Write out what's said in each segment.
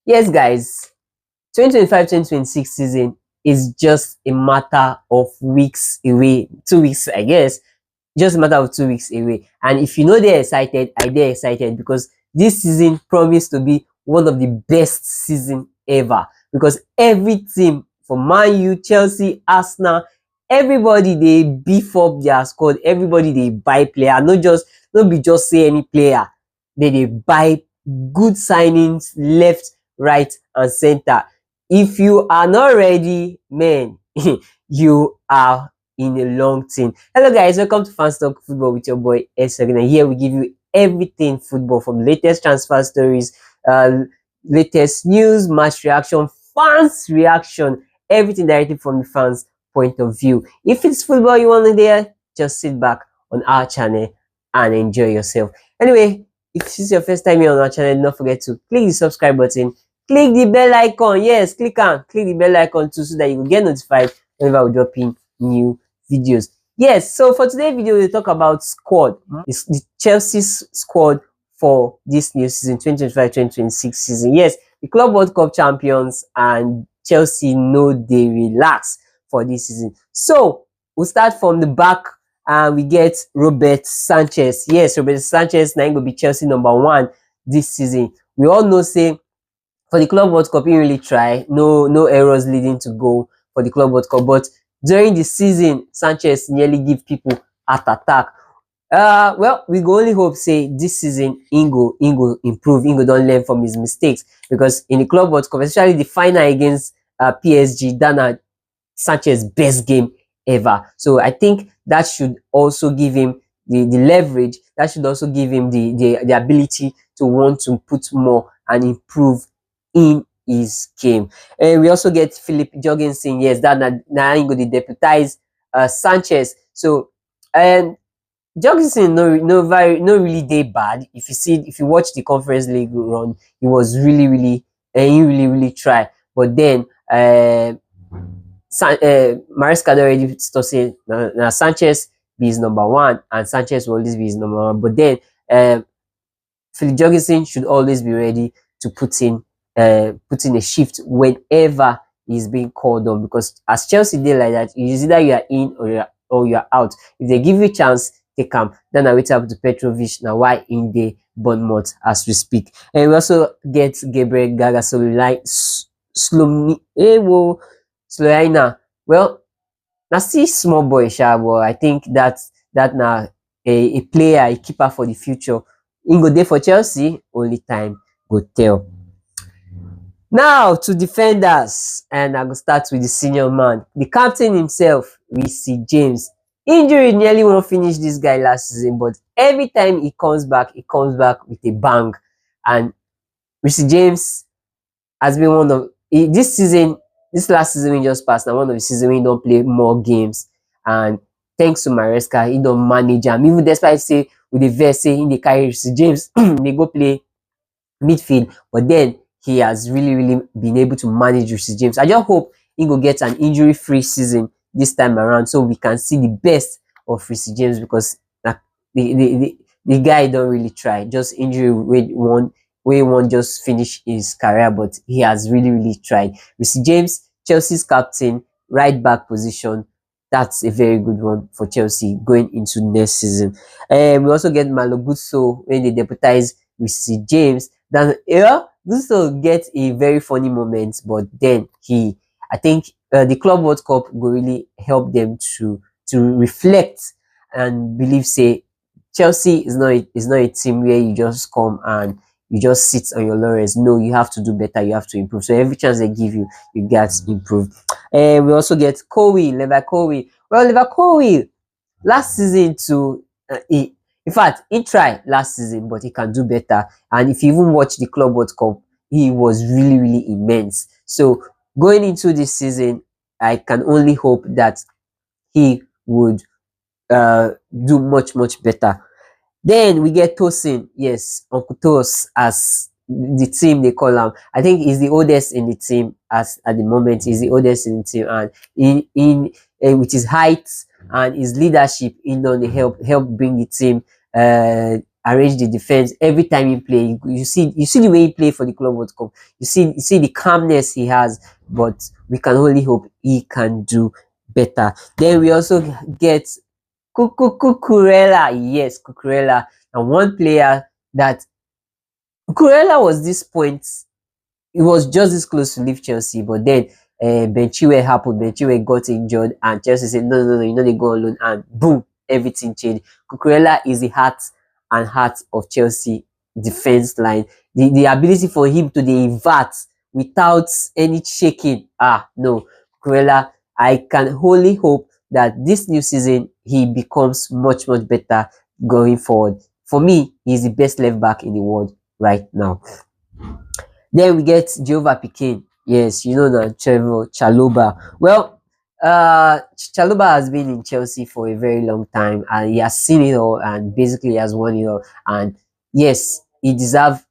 Yes, guys, 2025-2026 season is just a matter of weeks away. 2 weeks, I guess. Just a matter of 2 weeks away. And if you know they're excited, they're excited because this season promised to be one of the best season ever. Because every team from Man U, Chelsea, Arsenal, everybody they beef up their squad. Everybody they buy player. Not be just say any player. They buy good signings left, right, and center. If you are not ready, man, you are in a long thing. Hello guys, welcome to Fans Talk Football with your boy S. Again. Here we give you everything football, from latest transfer stories, latest news, match reaction, fans reaction, everything directly from the fans point of view. If it's football you want to hear, just sit back on our channel and enjoy yourself. Anyway, if this is your first time here on our channel, don't forget to click the subscribe button, click the bell icon. Yes, click the bell icon too, so that you will get notified whenever we drop in new videos. Yes, so for today's video we'll talk about squad. It's the Chelsea's squad for this new season, 2025-2026 season. Yes, the Club World Cup champions, and Chelsea know they relax for this season. So we'll start from the back, and we get Robert Sanchez. Yes, Robert Sanchez now going to be Chelsea #1 this season. We all know, say, for the Club World Cup, he really try. No errors leading to goal for the Club World Cup. But during the season, Sanchez nearly give people heart attack. Well, we go only hope, say, this season Ingo improve. Ingo don't learn from his mistakes, because in the Club World Cup, especially the final against PSG, that Sanchez's best game ever. So I think that should also give him the leverage. That should also give him the ability to want to put more and improve in his game. And we also get Philip Jorgensen. Yes, that now going to deputize Sanchez. So Jorgensen no really day bad. If you watch the Conference League run, he was really try. But then Maresca already to say now Sanchez be his #1, and Sanchez will always be his #1. But then Philip Jorgensen should always be ready to put in a shift whenever he's being called on, because as Chelsea did like that, it's either you are in or you are out. If they give you a chance, take him. Then I wait up to Petrovic now why in the Bournemouth as we speak. And we also get Gabriel Gaga Sloyaina. Well, now see small boy but I think that now a player, a keeper for the future. In go there for Chelsea, only time go tell. Now to defenders, and I go start with the senior man, the captain himself, Reece James. Injury nearly won't finish this guy last season, but every time he comes back with a bang. And Reece James has been one of this last season we just passed, now one of the season we don't play more games, and thanks to Maresca, he don't manage him. Even despite say with the verse say in the carry Reece James, they go play midfield, but then he has really been able to manage Reece James. I just hope he will get an injury-free season this time around, so we can see the best of Reece James, because the guy don't really try. Just injury way one just finish his career, but he has really tried. Reece James, Chelsea's captain, right back position. That's a very good one for Chelsea going into next season. We also get Malo Gusto when they deputize Reece James. Then Gusto gets a very funny moment, but then I think the Club World Cup will really help them to reflect and believe, say, Chelsea is not a team where you just come and you just sit on your laurels. No, you have to do better, you have to improve. So every chance they give you, you get improved. And we also get Levi Kowi. Well, Levi Kowi last season too, in fact, he tried last season, but he can do better. And if you even watch the Club World Cup, he was really immense. So going into this season, I can only hope that he would do much better. Then we get Tosin. Yes, Uncle Tos, as the team they call him. I think he's the oldest in the team at the moment. He's the oldest in the team, and with his height and his leadership, he done help bring the team arrange the defense every time he play. You see the way he play for the Club World Cup. You see the calmness he has. But we can only hope he can do better. Then we also get Cucurella. Yes, Cucurella, and one player that Cucurella was this point, he was just this close to leave Chelsea, but then Ben Chilwell happened. Ben Chilwell got injured, and Chelsea said, "No, no, no, you know they go on loan," and boom, everything changed. Cucurella is the heart of Chelsea defense line. The ability for him to invert without any shaking. No, Cucurella. I can only hope that this new season he becomes much better going forward. For me, he's the best left back in the world right now. Then we get Jehovah Pikin. Yes, you know that Trevor Chaloba. Well, Chaloba has been in Chelsea for a very long time, and he has seen it all and basically has won it all. And yes, he deserves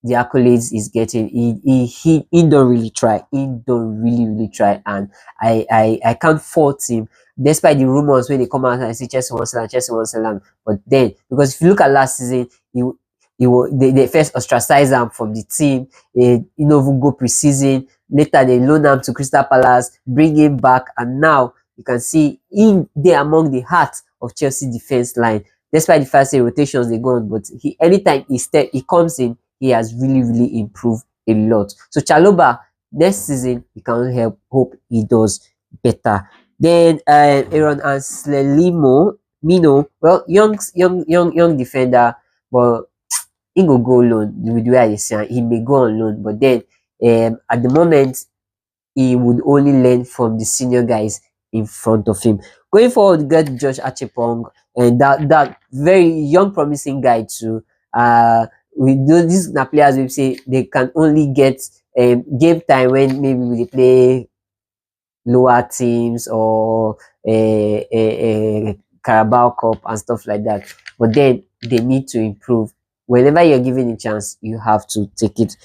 the accolades he's getting. He don't really try. He don't really try, and I can't fault him. Despite the rumors when they come out and say Chelsea wants to land, Chelsea wants to land. But then, because if you look at last season, they first ostracize him from the team. He no even go preseason. Later they loan him to Crystal Palace, bring him back, and now you can see him there among the heart of Chelsea defense line. Despite the fact that rotations they go on, but anytime he comes in, he has really improved a lot. So Chaloba, next season we can hope he does better. Then Aaron Anselimo Mino, well, young defender, but he go loan. With the way I say, he may go on loan, but then at the moment he would only learn from the senior guys in front of him. Going forward, we get Josh Achepong, and that very young, promising guy too. We do these players we say they can only get game time when maybe they play lower teams or a Carabao Cup and stuff like that. But then they need to improve. Whenever you're given a chance, you have to take it.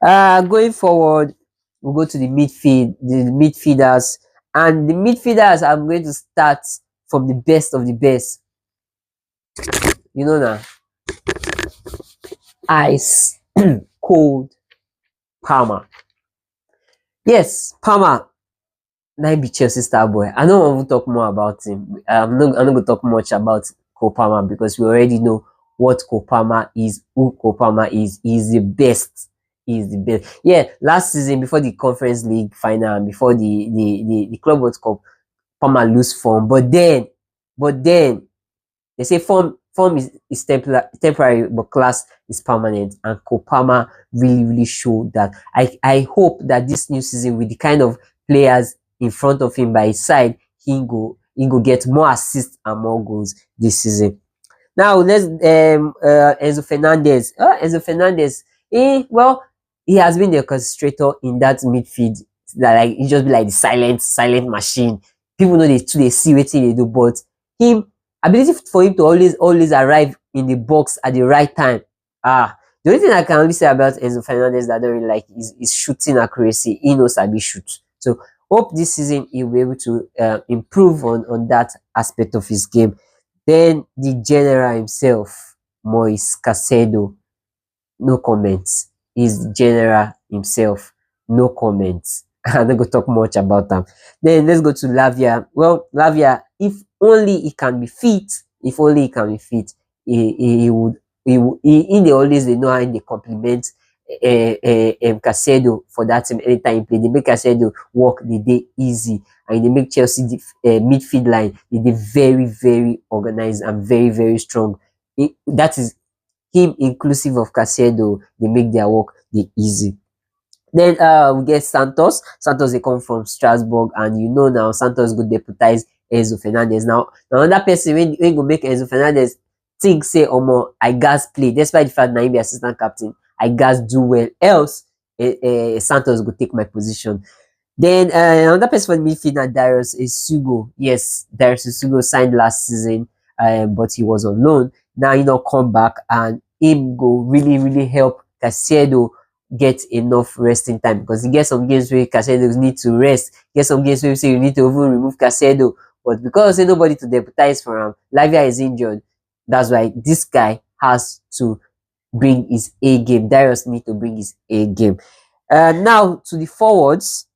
Going forward, we'll go to the midfielders. And the midfielders, I'm going to start from the best of the best. You know now, ice cold Palmer. Yes, Palmer. Now be Chelsea star boy. I don't want to talk more about him. I'm not going to talk much about Cole Palmer because we already know what Cole Palmer is, who Cole Palmer is. He's the best. He's the best. Yeah, last season before the Conference League final and before the Club World Cup, Palmer lose form. But then they say form is temporary, but class is permanent. And Cole Palmer really showed that. I hope that this new season with the kind of players in front of him by his side, he go get more assists and more goals this season. Now let's Enzo Fernandez. Enzo Fernandez, he has been the orchestrator in that midfield. That like he just be like the silent machine. People know they see what they do, but him ability for him to always arrive in the box at the right time. The only thing I can only say about Enzo Fernandez that I don't really like is shooting accuracy. He knows how to shoot. So hope this season he will be able to improve on that aspect of his game. Then the general himself, Moise Caicedo, no comments. He's the general himself, no comments. I'm not going to talk much about them. Then let's go to Lavia. Well, Lavia, if only he can be fit, he would. In the always they know how they compliment Caicedo for that team anytime he play. They make Caicedo work the day easy, and they make Chelsea midfield line they very organized and very strong. That is him inclusive of Caicedo. They make their work the easy. Then we get Santos. Santos they come from Strasbourg, and you know now Santos go deputize Enzo Fernandez. Now another person when go make Enzo Fernandez think say Omo I gas play despite the fact that he be assistant captain. I gas do well. Else Santos go take my position. Then another person for the midfield Darius Isugo. Yes, Darius Isugo signed last season, but he was on loan. Now he not come back, and him go really help Caicedo get enough resting time, because he gets some games where Caicedo need to rest. Get some games where you say you need to even remove Caicedo, but because there's nobody to deputize for him, Lavia is injured. That's why this guy has to bring his A game. Darius need to bring his A game. Now to the forwards,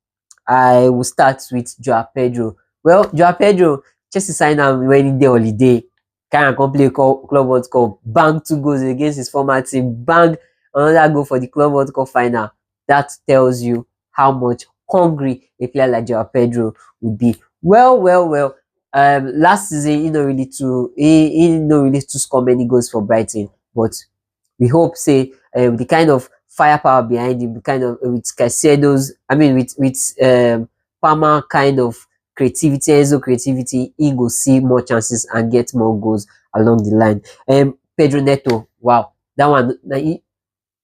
I will start with Joao Pedro. Well, Joao Pedro, Chelsea signed him when he did holiday. Can't play Club World Cup. Bang 2 goals against his former team. Bang another goal for the Club World Cup final. That tells you how much hungry a player like Joao Pedro would be. Well. Last season he not really to score many goals for Brighton, but we hope say the kind of firepower behind him, the kind of with Caicedo's, I mean with Palmer kind of creativity, Enzo creativity, he go see more chances and get more goals along the line. Pedro Neto, wow, that one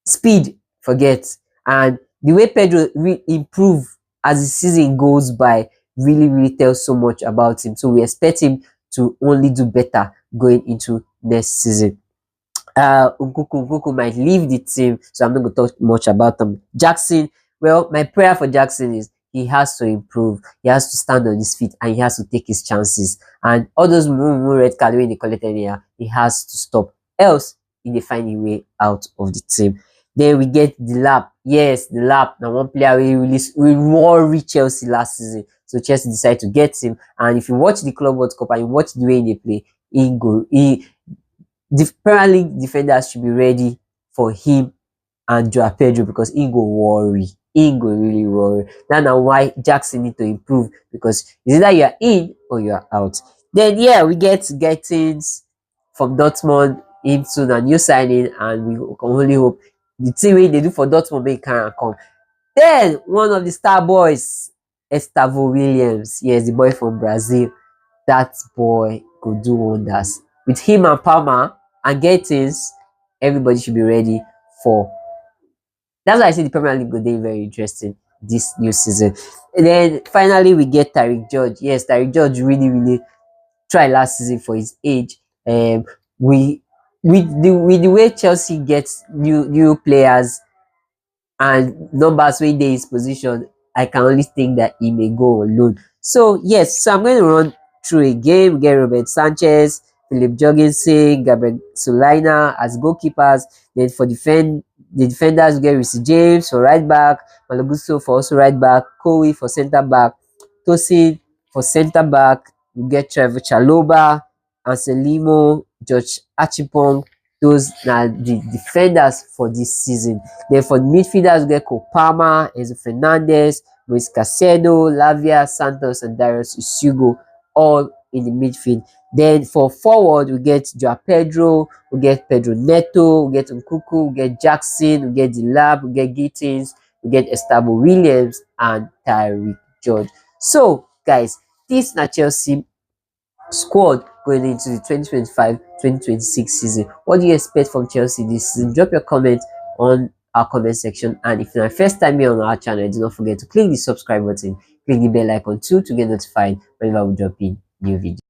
speed, forget. And the way Pedro improve as the season goes by really tells so much about him. So we expect him to only do better going into next season. Nkuku might leave the team, so I'm not going to talk much about him. Jackson, well, my prayer for Jackson is he has to improve, he has to stand on his feet, and he has to take his chances. And all those red card when they collected here, he has to stop. Else, he may find a way out of the team. Then we get the lap. Yes, the lap. Now one player we worry Chelsea last season. So Chelsea decided to get him. And if you watch the Club World Cup and you watch the way they play, the Premier League defenders should be ready for him and Joao Pedro because he go worry. He go really worry. That's why Jackson need to improve because it's either you're in or you're out. Then yeah, we get Gettins from Dortmund into a new signing, and we can only hope the team wey they do for Dortmund may can come. Then one of the star boys, ESTEVAO Williams, yes, the boy from Brazil. That boy could do wonders. With him and Palmer and Gettins, everybody should be ready for. That's why I say the Premier League will be very interesting this new season. And then finally we get Tariq George. Yes, Tariq George really tried last season for his age. We with the way Chelsea gets new players and numbers when they his position, I can only think that he may go alone. So yes, so I'm going to run through a game. We get Robert Sanchez, Philip Jorgensen, Gabriel Solana as goalkeepers. Then for the defenders, we get Reece James for right back, Malagusto for also right back, Kowi for centre back, Tosin for centre back. We get Trevor Chalobah, Anselmo, George Achipong. Those are the defenders for this season. Then for the midfielders, we get Kopama, Enzo Fernandez, Luis Caicedo, Lavia, Santos, and Darius Usugo, all in the midfield. Then for forward, we get Joao Pedro, we get Pedro Neto, we get Nkuku, we get Jackson, we get Delap, we get Gittins, we get ESTEVAO Williams, and Tariq George. So, guys, this is Chelsea squad going into the 2025-2026 season. What do you expect from Chelsea this season? Drop your comment on our comment section, and if it's my first time here on our channel, do not forget to click the subscribe button, click the bell icon too to get notified whenever we drop in new videos.